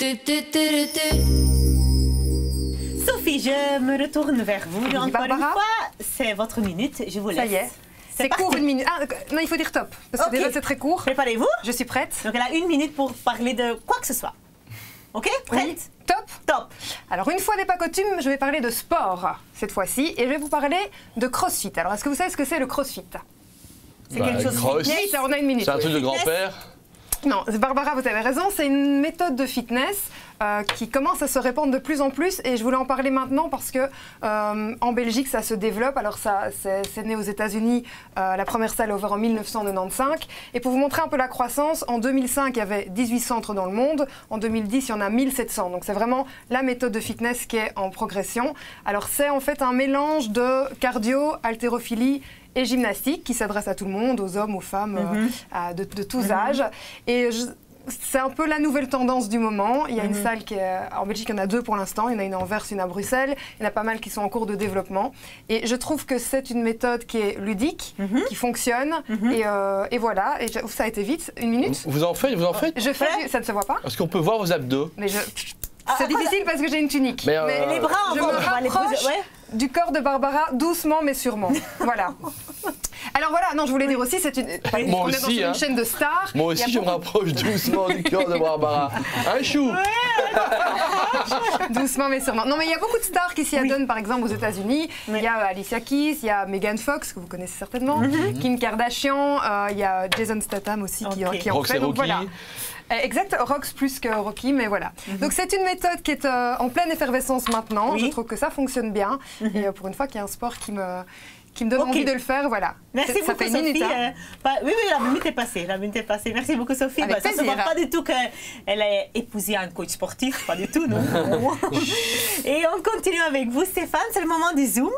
Sophie, je me retourne vers vous. Oui, Encore Barbara. une fois, c'est votre minute. Je vous laisse. Ça y est. C'est parti. court, une minute. Ah, non, il faut dire top. Parce que Ok. déjà, c'est très court. Préparez-vous. Je suis prête. Donc, elle a une minute pour parler de quoi que ce soit. Ok? Prête? Oui. Top. Top. Alors, une fois n'est pas coutume, je vais parler de sport cette fois-ci. Et je vais vous parler de crossfit. Alors, est-ce que vous savez ce que c'est le crossfit? C'est quelque chose cross. de Oui, on a une minute. C'est un truc de grand-père. Non, Barbara, vous avez raison, c'est une méthode de fitness qui commence à se répandre de plus en plus et je voulais en parler maintenant parce que en Belgique ça se développe. Alors ça, c'est né aux États-Unis, la première salle a ouvert en 1995 et pour vous montrer un peu la croissance, en 2005 il y avait 18 centres dans le monde, en 2010 il y en a 1700. Donc c'est vraiment la méthode de fitness qui est en progression. Alors c'est en fait un mélange de cardio, haltérophilie et gymnastique qui s'adresse à tout le monde, aux hommes, aux femmes, de tous âges. Et c'est un peu la nouvelle tendance du moment. Il y a une salle qui est... En Belgique, il y en a deux pour l'instant. Il y en a une à Anvers, une à Bruxelles. Il y en a pas mal qui sont en cours de développement. Et je trouve que c'est une méthode qui est ludique, qui fonctionne. Et voilà. Et ça a été vite, une minute. Vous en faites, vous en faites? Je fais... Ça ne se voit pas. Est-ce qu'on peut voir vos abdos? Mais c'est difficile parce que j'ai une tunique. Mais, Les bras je encore. me on va les rapproche poser- ouais. du corps de Barbara, doucement mais sûrement. Voilà. Alors voilà, non, je voulais dire aussi, c'est une, Moi on est aussi, dans hein. une chaîne de stars. Moi Il y a aussi, je me beaucoup- rapproche doucement du corps de Barbara. Un chou. Doucement mais sûrement. Non, mais il y a beaucoup de stars qui s'y adonnent, par exemple aux États-Unis. Oui. Il y a Alicia Keys, il y a Megan Fox, que vous connaissez certainement, Kim Kardashian, il y a Jason Statham aussi qui Ok. en Rox fait. et Donc Rocky. voilà. Exact, Rox plus que Rocky, mais voilà. Donc c'est une méthode qui est en pleine effervescence maintenant. Oui. Je trouve que ça fonctionne bien. Et pour une fois qu'il y a un sport qui me donne Ok. envie de le faire, voilà. Merci Ça beaucoup, fait une minute, Sophie. hein. Oui, la minute est passée. La minute est passée. Merci beaucoup, Sophie. Avec Ça ne se voit plaisir. pas du tout qu'elle est épousée à un coach sportif. Pas du tout, non. Et on continue avec vous, Stéphane. C'est le moment du Zoom.